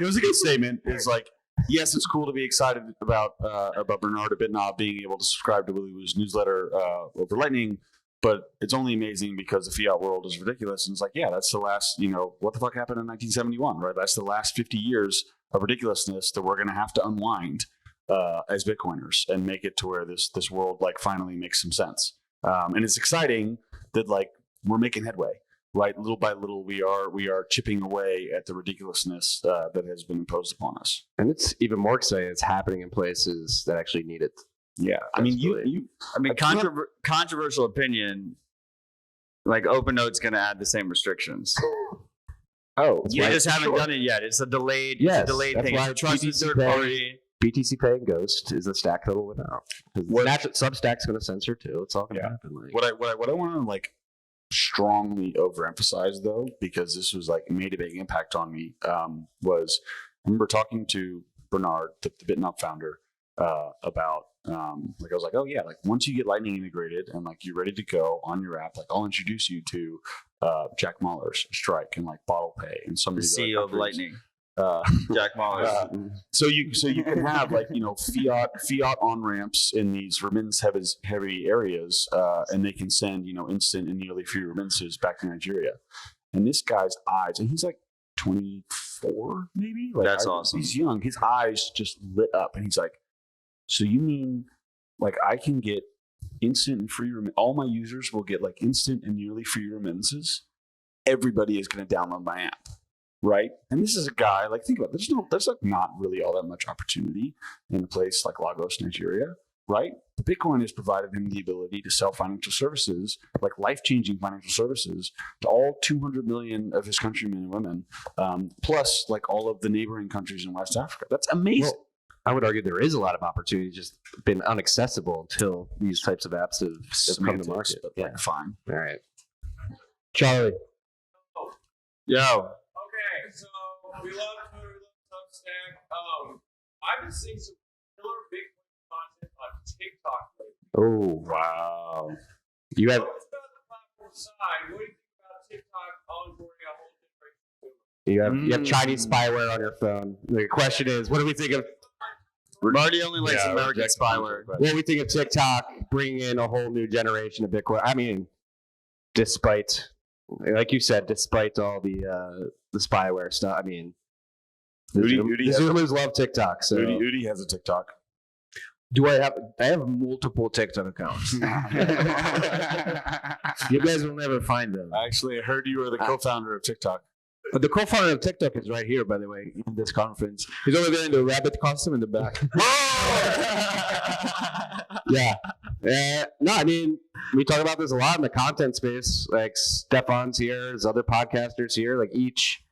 was a good statement. It's like, yes, it's cool to be excited about Bernard or Bitnob being able to subscribe to Willy Woo's newsletter over Lightning, but it's only amazing because the fiat world is ridiculous. And it's like, yeah, that's the last, what the fuck happened in 1971, right? That's the last 50 years of ridiculousness that we're going to have to unwind as Bitcoiners and make it to where this world like finally makes some sense. And it's exciting that like we're making headway. Right, little by little, we are chipping away at the ridiculousness that has been imposed upon us. And it's even more exciting. It's happening in places that actually need it. Yeah, I mean, Controversial opinion. Like OpenNote's going to add the same restrictions. Oh, You just haven't done it yet. It's a delayed. Yes, it's a delayed that's thing. why It's a trusted BTC third Pay- party. BTC Pay and Ghost is the stack that will win out. Substack's going to censor too. It's all going to happen. Like, what I want to like strongly overemphasize though, because this was like made a big impact on me, was I remember talking to Bernard, the Bitnob founder, about like I was like, oh yeah, like once you get Lightning integrated and like you're ready to go on your app, like I'll introduce you to Jack Mahler's Strike and like Bottle Pay and some The of these other CEO of companies. Lightning. Jack Mahler. So you can have like fiat on ramps in these remittance heavy areas, and they can send instant and nearly free remittances back to Nigeria. And this guy's eyes, and he's like 24 maybe. Like, That's awesome. He's young. His eyes just lit up, and he's like, "So you mean like I can get instant and free all my users will get like instant and nearly free remittances? Everybody is going to download my app." Right. And this is a guy, like, think about it. There's like not really all that much opportunity in a place like Lagos, Nigeria. Right. The Bitcoin has provided him the ability to sell financial services, like life-changing financial services, to all 200 million of his countrymen and women, plus like all of the neighboring countries in West Africa. That's amazing. Well, I would argue there is a lot of opportunity, just been inaccessible until these types of apps have come to Semantics, market. but, Yeah. like, fine. All right. Charlie. Yo. Okay, so we love Twitter, we love Substack. I've been seeing some killer Bitcoin content on TikTok lately. Oh, Wow. you have So it's about the platform side. What do you think about TikTok onboarding a whole generation? you have Chinese spyware on your phone. The question is, what do we think of? Marty only likes Yeah, American reject spyware. What do we think of TikTok bringing in a whole new generation of Bitcoin? I mean, despite, like you said, despite all the spyware stuff. I mean, the Udi has- Zoomers love TikTok. So Udi has a TikTok. Do I have multiple TikTok accounts? You guys will never find them. Actually, I heard you were the co-founder of TikTok. But the co-founder of TikTok is right here, by the way, in this conference. He's over there in the rabbit costume in the back. yeah. No, I mean, we talk about this a lot in the content space. Like Stefan's here, there's other podcasters here. Like each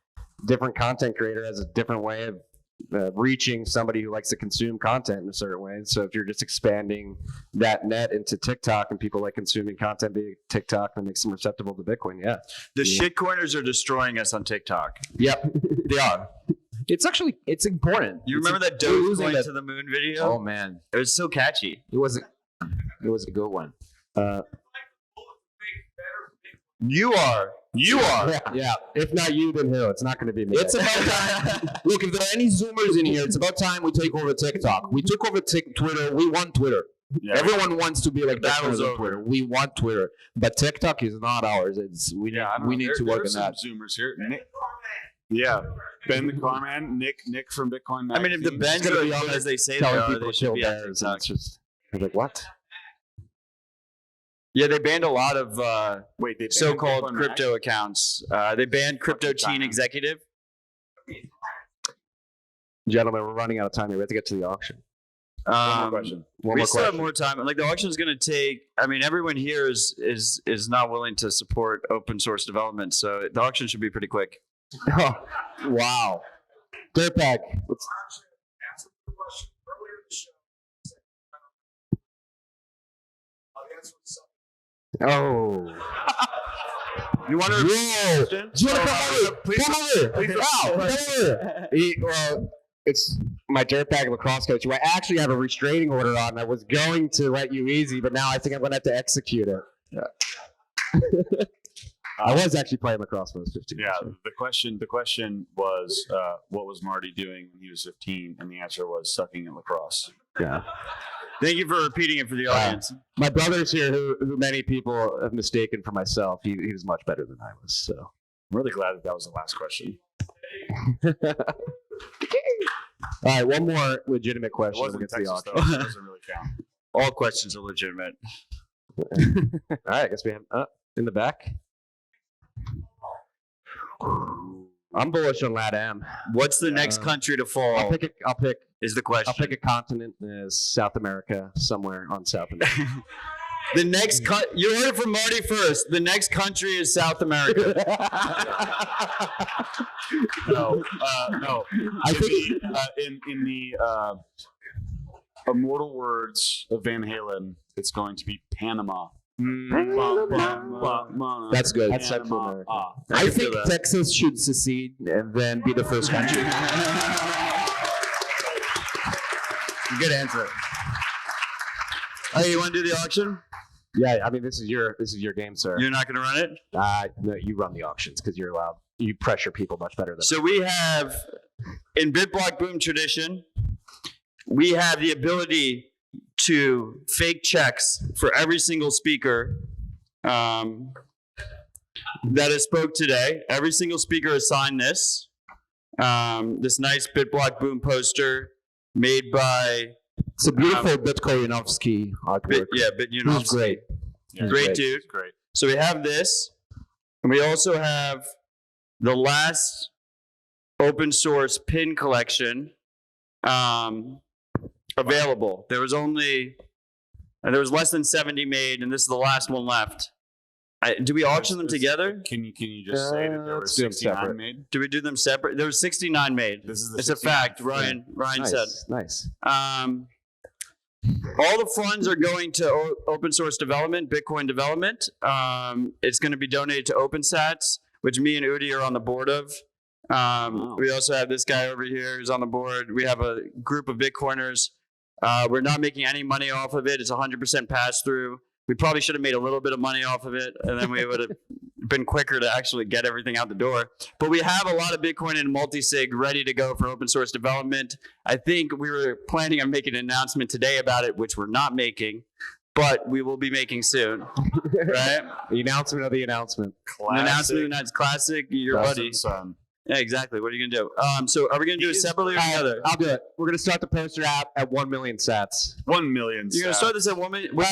different content creator has a different way of reaching somebody who likes to consume content in a certain way. So if you're just expanding that net into TikTok and people like consuming content via TikTok, that makes them receptible to Bitcoin. Yeah. The shitcoiners are destroying us on TikTok. Yep, they are. It's important. You remember that We're Doge losing going that- to the moon video? Oh man, It was so catchy. it was a good one. You are. Yeah. If not you, then who? It's not going to be me. It's about time. Look, if there are any Zoomers in here, it's about time we take over TikTok. We took over Twitter. We want Twitter. Yeah. Everyone wants to be like that battle's on over. Twitter. We want Twitter, but TikTok is not ours. We need to work on that. Zoomers here. Nick, Ben the Carman, Nick from Bitcoin. I mean, if the Magazine. Benz are young as they say they telling are, people they to should kill be on bears. And TikTok. it's just, I'm like, what? Yeah, they banned a lot of Wait, they banned so-called Bitcoin crypto accounts. They banned Crypto Fucking Teen China. Executive. Gentlemen, we're running out of time here. We have to get to the auction. One more question. One we more still have question. more time. Like the auction is going to take. I mean, everyone here is not willing to support open source development, so the auction should be pretty quick. Oh, wow. Dirtbag. Let's- Answer the question earlier in the show. The answer was something. Oh. You want Whoa. to? Do you want to come over? Come over. Wow. Come over. Well, it's my dirtbag lacrosse coach, who I actually have a restraining order on. I was going to let you easy, but now I think I'm going to have to execute it. Yeah. I was actually playing lacrosse when I was 15. Yeah, the question was, what was Marty doing when he was 15? And the answer was sucking at lacrosse. Yeah. Thank you for repeating it for the audience. My brother's here, who many people have mistaken for myself. He was much better than I was. So. I'm really glad that was the last question. All right, one more legitimate It question. wasn't We'll get to the Texas, though. auction. It doesn't really count. All questions are legitimate. All right, I guess we have in the back. I'm bullish on LATAM. What's the next country to fall? I'll pick Is the question. I'll pick a continent as South America, somewhere on South America. The next you heard it from Marty first. The next country is South America. No. I think in the immortal words of Van Halen, it's going to be Panama. That's good. That's Central America. I think Texas should secede and then be the first country. Good answer. Oh, you want to do the auction? Yeah, I mean this is your game, sir. You're not going to run it? No, you run the auctions because you're allowed. You pressure people much better than So we have in BitBlockBoom tradition, we have the ability to fake checks for every single speaker that has spoke today. Every single speaker has signed this. This nice BitBlockBoom poster made by It's a beautiful Bitcoinovsky artwork. Bitnob. Great. Yeah, Great dude. Great. So we have this, and we also have the last open source pin collection available. There was less than 70 made, and this is the last one left. Do we auction them together? Can you just say that there were let's do them 69 separate. made? Do we do them separate? There was 69 made. This is the It's a 69th. fact. Ryan said. Nice. All the funds are going to open source development, Bitcoin development. It's going to be donated to OpenSats, which me and Udi are on the board of. We also have this guy over here who's on the board. We have a group of Bitcoiners. We're not making any money off of it. It's 100% pass through. We probably should have made a little bit of money off of it, and then we would have been quicker to actually get everything out the door. But we have a lot of Bitcoin and multi-sig ready to go for open source development. I think we were planning on making an announcement today about it, which we're not making, but we will be making soon, right? The announcement of the announcement. An announcement that's classic, your buddy. Son. Yeah, exactly. What are you gonna do? So are we gonna do it separately or together? I'll do it. We're going to start the poster out at 1 million sats. 1 million. You're gonna start this at 1 million? We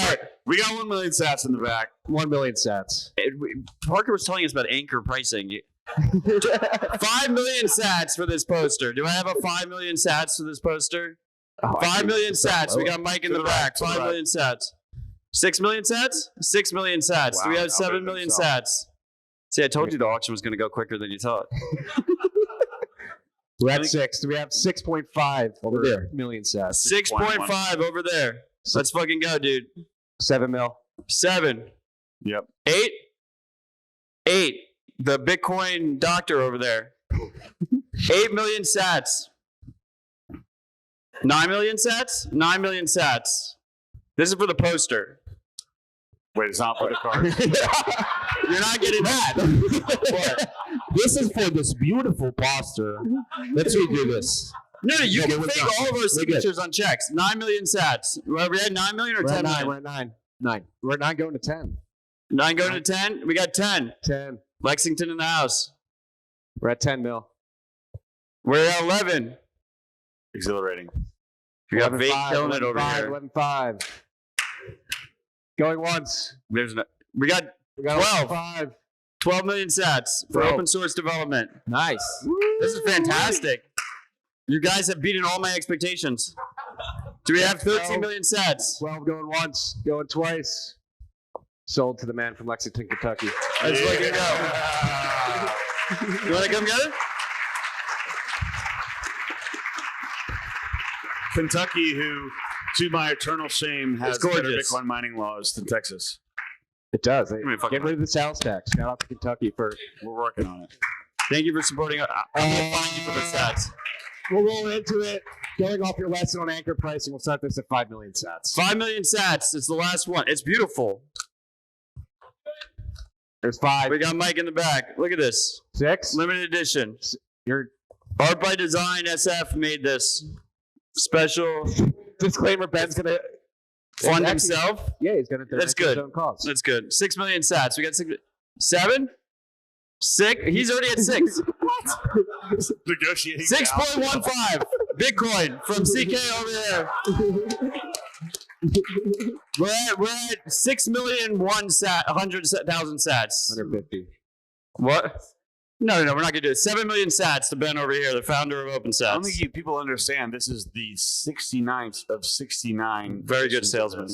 got 1 million sats in the back. 1 million sats. Parker was telling us about anchor pricing. 5 million sats for this poster. Do I have a 5 million sats for this poster? 5 million sats. We got Mike in the back. 5 million sats. 6 million sats? 6 million sats. Wow, Do we have outbid 7 million himself. sats? See, I told you the auction was going to go quicker than you thought. We're at 6. Do we have 6.5 over there? Million sats. 6.5 over there. Let's fucking go, dude. 7 mil. 7. Yep. 8. 8. The Bitcoin doctor over there. 8 million sats. 9 million sats? 9 million sats. This is for the poster. Wait, it's not for the card. You're not getting that. This is for this beautiful poster. Let's redo this. No, you can we're fake done. all of our We're good. signatures on checks. 9 million sats. Are we at 9 million or We're 10 at 9. million? We're at 9. 9. We're not going to 10. 9 going to 10? We got 10. 10. Lexington in the house. We're at 10 mil. We're at 11. Exhilarating. We got 11.5, Vake killing it over 11.5, here. 11.5. Going once. We got We got 12. 5. 12 million sats for 12. open source development. Nice. This is fantastic. You guys have beaten all my expectations. Do we have 13 million sats? 12 going once, going twice. Sold to the man from Lexington, Kentucky. Let's fucking go. You want to come get it? Kentucky, who, to my eternal shame, has It's better gorgeous. Bitcoin mining laws than Texas. It does. me a fucking Get rid of the sales tax. Shout out to Kentucky for. We're working on it. Thank you for supporting. I'm going to find you for the sats. We'll roll into it. Going off your lesson on anchor pricing, we'll start this at 5 million sats. 5 million sats. It's the last one. It's beautiful. There's 5. We got Mike in the back. Look at this. 6. Limited edition. Your Art by Design SF made this. Special. disclaimer: Ben's gonna Fund actually- himself. Yeah, he's gonna. That's donate to his good. own cause. That's good. 6 million sats. We got 7? 6? He's already at 6. Negotiating. 6.15 Bitcoin from CK over there. We're at 6,001,100,000 sats. 150. What? No, we're not gonna do it. 7 million sats to Ben over here, the founder of I don't OpenSats. think people understand this is the 69th of 69. Very good editions of salesman.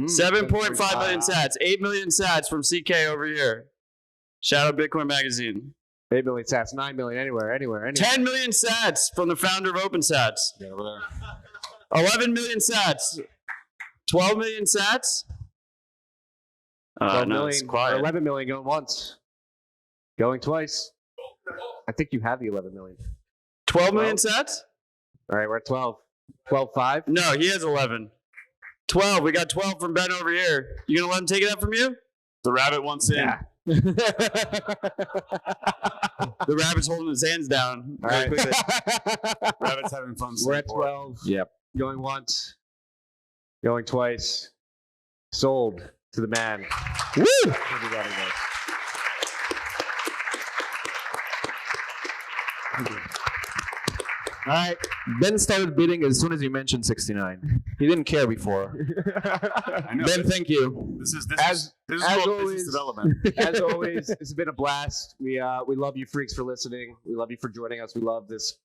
this. 7.5 million sats. 8 million sats from CK over here. Shout out Bitcoin Magazine. 8 million sats. 9 million. Anywhere. 10 million sats from the founder of OpenSats. Yeah, over there. 11 million sats. 12 million sats? 12 No, million, it's or quiet. 11 million going once. Going twice. I think you have the 11 million. 12 million sats? All right, we're at 12. 12.5. No, he has 11. 12. We got 12 from Ben over here. You gonna let him take it up from you? The rabbit wants in. Yeah. The The rabbit's holding his hands down. All right. Rabbit's having fun. We're at Singapore. 12. Yep. Going once. Going twice. Sold to the man. Woo! Everybody knows. All right. Ben started bidding as soon as you mentioned 69. He didn't care before. I know. Ben, thank you. This is As called always- business development. As always, it's been a blast. We love you freaks for listening. We love you for joining us. We love this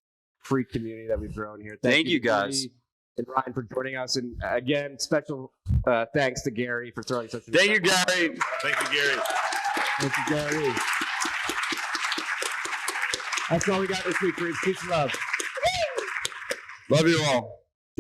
freak community that we've grown here. Thank you, to guys. Gary and Ryan for joining us. And again, special thanks to Gary for throwing such a Thank you, Gary. Thank you, Gary. Thank you, Gary. That's all we got this week, freaks. Peace and love. Love you all.